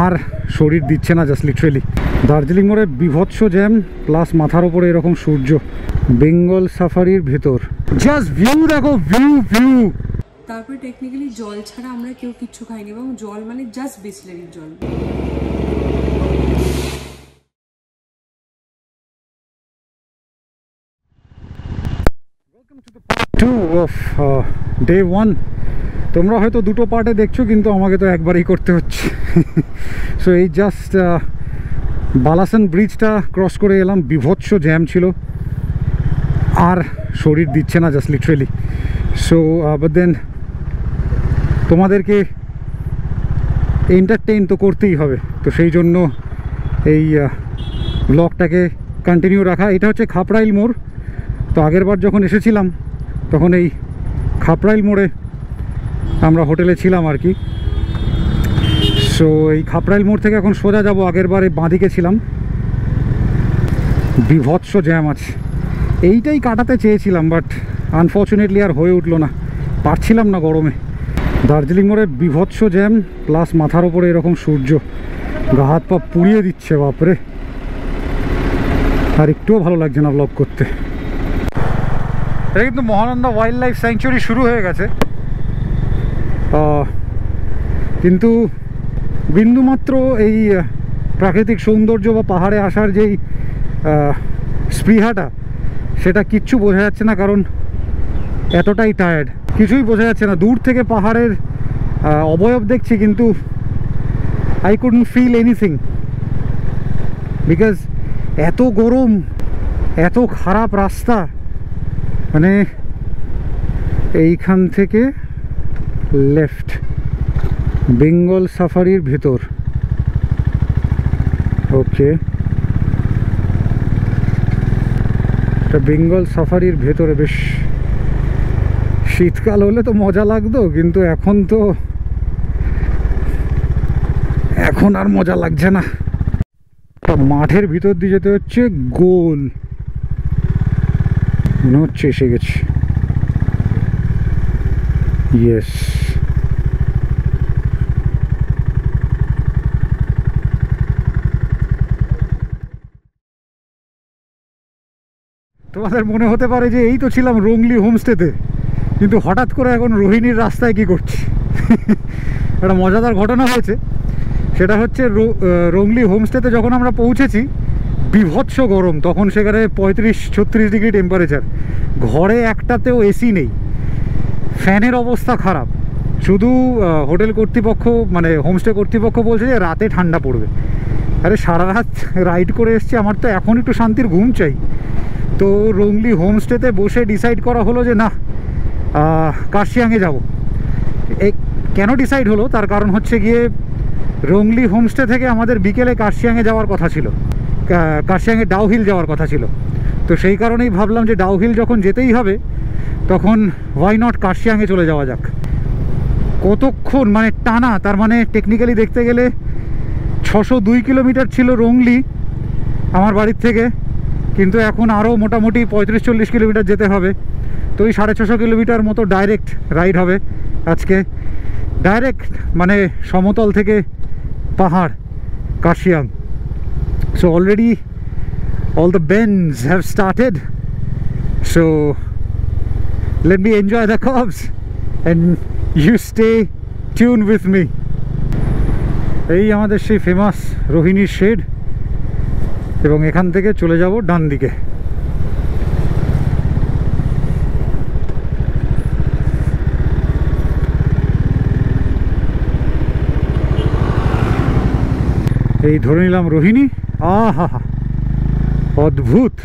আর শরীর দিচ্ছে না জাস্ট লিটারেলি। দার্জিলিং মোড়ে বিভৎস জ্যাম, প্লাস মাথার ওপরে এরকম সূর্য। বেঙ্গল সাফারির ভেতর জাস্ট ভিউ দেখো, ভিউ ভিউ। তারপরে টেকনিক্যালি জল ছাড়া আমরা কেউ কিচ্ছু খাইনি, এবং জল মানে জাস্ট বিসলারির জল। Welcome to the part 2 of day 1. তোমরা হয়তো দুটো পার্টে দেখছো, কিন্তু আমাকে তো একবারই করতে হচ্ছে। সো এই জাস্ট বালাসন ব্রিজটা ক্রস করে এলাম, বিভৎস জ্যাম ছিল, আর শরীর দিচ্ছে না just literally. So but then তোমাদেরকে এন্টারটেইন তো করতেই হবে, তো সেই জন্য এই ব্লগটাকে কন্টিনিউ রাখা। এটা হচ্ছে খাপড়াইল মোড়। তো আগের বার যখন এসেছিলাম তখন এই খাপড়াইল মোড়ে আমরা হোটেলে ছিলাম আর কি। সো এই খাপড়াইল মোড় থেকে এখন সোজা যাব, আগের বারে বাঁদিকে ছিলাম। বিভৎস জ্যাম আছে, এইটাই কাটাতে চেয়েছিলাম, বাট আনফর্চুনেটলি আর হয়ে উঠলো না, পারছিলাম না গরমে। দার্জিলিং মোড়ে বিভৎস জ্যাম, প্লাস মাথার ওপরে এরকম সূর্য, গা হাত পা পুড়িয়ে দিচ্ছে বাপরে। আর একটুও ভালো লাগছে না ব্লগ করতে। এটা কিন্তু মহানন্দা ওয়াইল্ড লাইফ স্যাংচুয়ারি শুরু হয়ে গেছে, কিন্তু বিন্দুমাত্র এই প্রাকৃতিক সৌন্দর্য বা পাহাড়ে আসার যেই স্পৃহাটা, সেটা কিচ্ছু বোঝা যাচ্ছে না, কারণ এতটাই টায়ার্ড। কিছুই বোঝা যাচ্ছে না। দূর থেকে পাহাড়ের অবয়ব দেখছি, কিন্তু I couldn't feel anything, because এত গরম, এত খারাপ রাস্তা। মানে এইখান থেকে লেফট, বেঙ্গল সাফারির ভেতর। ওকে, এটা বেঙ্গল সাফারির ভেতরে। বেশ শীতকাল হলে তো মজা লাগতো, কিন্তু এখন আর মজা লাগছে না। মাঠের ভিতর দিয়ে যেতে হচ্ছে, গোল মনে হচ্ছে এসে গেছে। ইয়েস, তোমাদের মনে হতে পারে যে এই তো ছিলাম রংলি হোমস্টেতে, কিন্তু হঠাৎ করে এখন রোহিণীর রাস্তায় কি করছি। একটা মজাদার ঘটনা হয়েছে। সেটা হচ্ছে রংলি হোমস্টেতে যখন আমরা পৌঁছেছি, বিভৎস গরম, তখন সেখানে 35-36 ডিগ্রি টেম্পারেচার। ঘরে একটাতেও এসি নেই, ফ্যানের অবস্থা খারাপ। শুধু হোটেল কর্তৃপক্ষ, মানে হোমস্টে কর্তৃপক্ষ বলছে যে রাতে ঠান্ডা পড়বে। আরে সারা রাত রাইড করে এসছি, আমার তো এখন একটু শান্তির ঘুম চাই। তো রংলি হোমস্টেতে বসে ডিসাইড করা হলো যে না, কার্শিয়াংয়ে যাব। এই কেন ডিসাইড হলো, তার কারণ হচ্ছে গিয়ে রংলি হোমস্টে থেকে আমাদের বিকেলে কার্শিয়াংয়ে যাওয়ার কথা ছিল, কার্শিয়াংয়ে ডাউহিল যাওয়ার কথা ছিল। তো সেই কারণেই ভাবলাম যে ডাউহিল যখন যেতেই হবে, তখন ওয়াই নট কার্শিয়াংয়ে চলে যাওয়া যাক। কতক্ষণ মানে টানা, তার মানে টেকনিক্যালি দেখতে গেলে 602 কিলোমিটার ছিল রংলি আমার বাড়ির থেকে, কিন্তু এখন আরও মোটামুটি 35-40 কিলোমিটার যেতে হবে। তো ওই 650 কিলোমিটার মতো ডাইরেক্ট রাইড হবে আজকে। ডাইরেক্ট মানে সমতল থেকে পাহাড়, Kurseong. So already all the bends have started, so let me enjoy the curves and you stay tuned with me. এই আমাদের সেই ফেমাস রোহিণীর শেড, এবং এখান থেকে চলে যাব ডান দিকে। এই ধরে নিলাম রোহিণী। আহা, অদ্ভুত।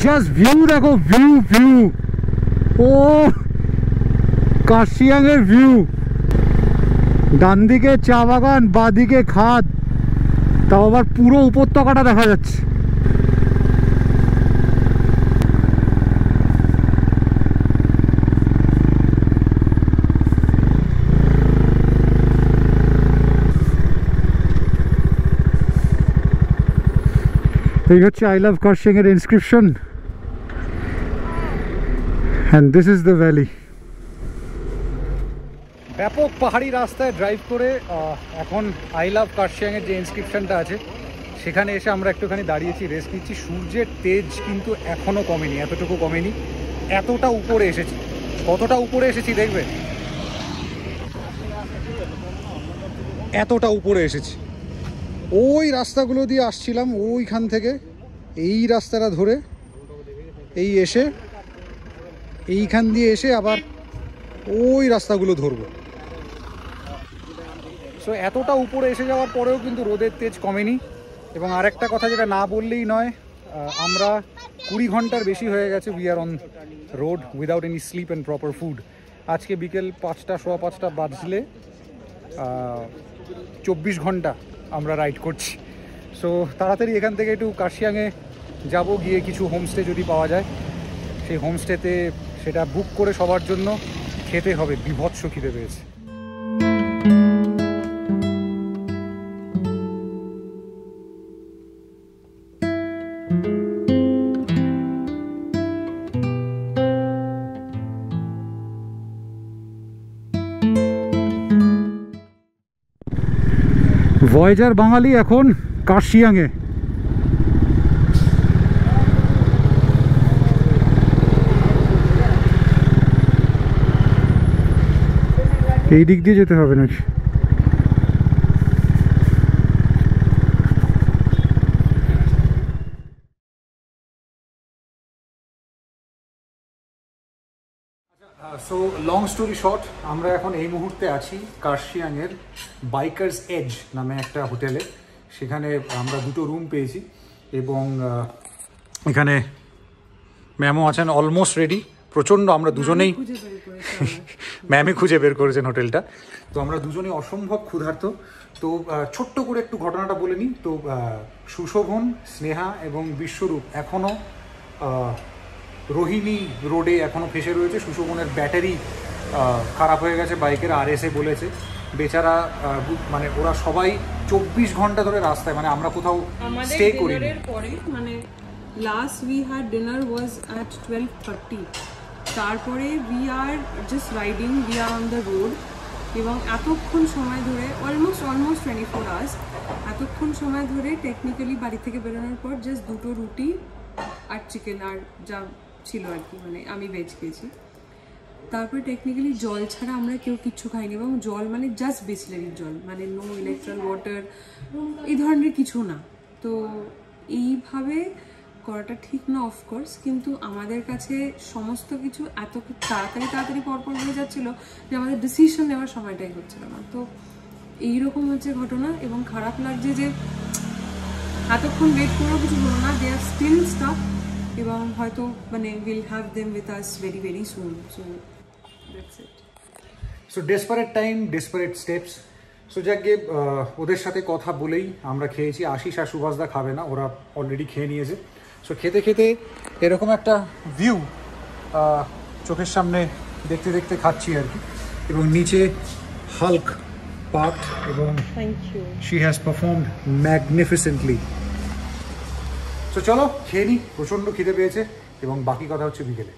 জাস্ট ভিউ দেখো, ভিউ ভিউ। ও কার্শিয়াংয়ের ভিউ। ডান দিকে চা বাগান, বাঁ দিকে খাদ, তাও আবার পুরো উপত্যকাটা দেখা যাচ্ছে। এই হচ্ছে আই লাভ কার্শিয়াং এর inscription, and this is the valley. ব্যাপক পাহাড়ি রাস্তায় ড্রাইভ করে এখন আই লাভ কার্শিয়াং এর যে ইনস্ক্রিপশনটা আছে সেখানে এসে আমরা একটুখানি দাঁড়িয়েছি, রেস্ট নিচ্ছি। সূর্যের তেজ কিন্তু এখনো কমেনি, এতটুকু কমেনি, এতটা উপরে এসেছি। কতটা উপরে এসেছি দেখবে, এতটা উপরে এসেছি। ওই রাস্তাগুলো দিয়ে আসছিলাম, ওইখান থেকে এই রাস্তাটা ধরে এই এসে এইখান দিয়ে এসে আবার ওই রাস্তাগুলো ধরবো। সো এতটা উপরে এসে যাওয়ার পরেও কিন্তু রোদের তেজ কমেনি। এবং আরেকটা কথা যেটা না বললেই নয়, আমরা 20 ঘন্টার বেশি হয়ে গেছে we are on road without any sleep and proper food. আজকে বিকেল 5টা, সোয়া 5টা বাজলে 24 ঘন্টা আমরা রাইড করছি। সো তাড়াতাড়ি এখান থেকে একটু কার্শিয়াংয়ে যাব, গিয়ে কিছু হোমস্টে যদি পাওয়া যায় সেই হোমস্টেতে সেটা বুক করে সবার জন্য খেতে হবে। বিভৎস খিদে পেয়েছে। ভয়েজার বাঙালি এখন কার্শিয়াংয়ে। এই দিক দিয়ে যেতে হবে নাকি? সো লং স্টোরি শর্ট, আমরা এখন এই মুহূর্তে আছি কার্শিয়াংয়ের বাইকার্স এজ নামে একটা হোটেলে। সেখানে আমরা 2টো রুম পেয়েছি এবং এখানে ম্যামও আছেন অলমোস্ট রেডি। প্রচণ্ড আমরা দুজনেই ম্যামই খুঁজে বের করেছেন হোটেলটা। তো আমরা দুজনেই অসম্ভব ক্ষুধার্ত। তো ছোট্ট করে একটু ঘটনাটা বলে নিই। তো সুশোভন, স্নেহা এবং বিশ্বরূপ এখনও রোহিণী রোডে এখনও ফেসে রয়েছে। সুশোভনের ব্যাটারি খারাপ হয়ে গেছে বাইকের, আর এসে বলেছে বেচারা, মানে ওরা সবাই 24 ঘন্টা ধরে রাস্তায়, মানে আমরা কোথাও স্টে করি মানে last we had dinner was at 12:30, তারপরে we are just riding, we are on the road. এবং এতক্ষণ সময় ধরে অলমোস্ট 24 আওয়ার্স, এতক্ষণ সময় ধরে টেকনিক্যালি বাড়ি থেকে বেরোনোর পর জাস্ট 2টো রুটি আর চিকেন আর যা ছিল আর কি, মানে আমি ভেজ খেয়েছি। তারপরে টেকনিক্যালি জল ছাড়া আমরা কেউ কিচ্ছু খাইনি, এবং জল মানে জাস্ট বিসলারির জল, মানে নো ইলেকট্রাল ওয়াটার এই ধরনের কিছু না। তো এইভাবে করাটা ঠিক না অফকোর্স, কিন্তু আমাদের কাছে সমস্ত কিছু এত তাড়াতাড়ি পরপর হয়ে যাচ্ছিলো যে আমাদের ডিসিশন নেওয়ার সময়টাই হচ্ছিল না। তো এইরকম হচ্ছে ঘটনা, এবং খারাপ লাগছে যে এতক্ষণ ওয়েট করেও কিছু হলো না। দে আর স্টিল স্টাফ, এবং হয়তো মানে will have them with us very very soon. So that's it. So desperate time, desperate steps. So যাকে ওদের সাথে কথা বলেই আমরা খেয়েছি। আশিস আর সুভাষদা খাবে না, ওরা অলরেডি খেয়ে নিয়েছে। সো খেতে খেতে এরকম একটা ভিউ চোখের সামনে দেখতে দেখতে খাচ্ছি আর কি। এবং নিচে হাল্ক পার্ক, এবং শি হ্যাজ পারফর্মড ম্যাগনিফিসেন্টলি। তো চলো খেয়ে নিই, প্রচণ্ড খিদে পেয়েছে, এবং বাকি কথা হচ্ছে বিকেলে।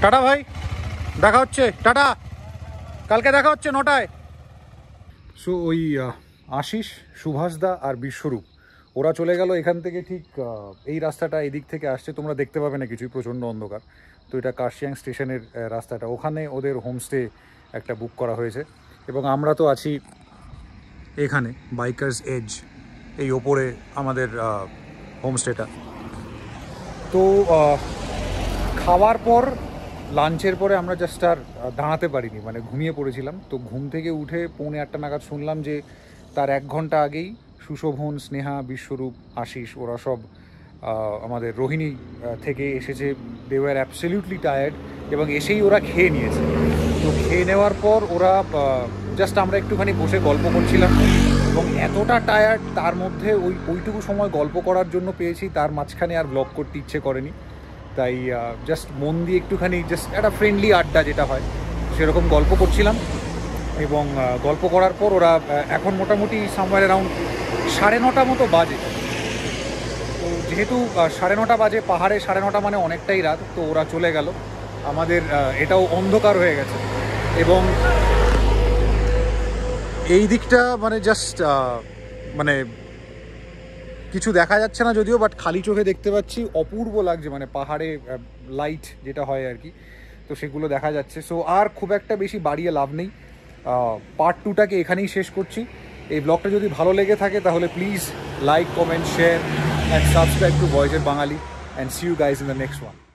টাটা ভাই, দেখা হচ্ছে, টাটা, কালকে দেখা হচ্ছে 9টায়। সো ওই আশিস, সুভাষদা আর বিশ্বরূপ ওরা চলে গেল এখান থেকে। ঠিক এই রাস্তাটা এদিক থেকে আসছে, তোমরা দেখতে পাবে না কিছুই, প্রচণ্ড অন্ধকার। তো এটা কার্শিয়াং স্টেশনের রাস্তাটা, ওখানে ওদের হোমস্টে একটা বুক করা হয়েছে। এবং আমরা তো আছি এখানে বাইকার্স এজ। এই ওপরে আমাদের হোমস্টেটা। তো খাওয়ার পর লাঞ্চের পরে আমরা জাস্ট আর দাঁড়াতে পারিনি, মানে ঘুমিয়ে পড়েছিলাম। তো ঘুম থেকে উঠে 8:45 নাগাদ শুনলাম যে তার 1 ঘন্টা আগেই সুশোভন, স্নেহা, বিশ্বরূপ, আশিস ওরা সব আমাদের রোহিণী থেকে এসেছে। দে ওয়ার অ্যাবসলিউটলি টায়ার্ড এবং এসেই ওরা খেয়ে নিয়েছে। তো খেয়ে নেওয়ার পর ওরা জাস্ট আমরা একটুখানি বসে গল্প করছিলাম এবং এতটা টায়ার্ড, তার মধ্যে ওইটুকু সময় গল্প করার জন্য পেয়েছি, তার মাঝখানে আর ব্লগ করতে ইচ্ছে করেনি। তাই জাস্ট মন দিয়ে একটুখানি জাস্ট একটা ফ্রেন্ডলি আড্ডা যেটা হয় সেরকম গল্প করছিলাম। এবং গল্প করার পর ওরা এখন মোটামুটি সামওয়্যার অ্যারাউন্ড 9:30 মতো বাজে। তো যেহেতু 9:30 বাজে, পাহাড়ে 9:30 মানে অনেকটাই রাত, তো ওরা চলে গেল। আমাদের এটাও অন্ধকার হয়ে গেছে এবং এই দিকটা মানে জাস্ট মানে কিছু দেখা যাচ্ছে না যদিও, বাট খালি চোখে দেখতে পাচ্ছি, অপূর্ব লাগছে, মানে পাহাড়ে লাইট যেটা হয় আর কি, তো সেগুলো দেখা যাচ্ছে। সো আর খুব একটা বেশি বাড়িয়ে লাভ নেই, পার্ট 2টাকে এখানেই শেষ করছি। এই ব্লগটা যদি ভালো লেগে থাকে তাহলে please like, comment, share and subscribe to ভয়েসের Bangali, and see you guys in the next one.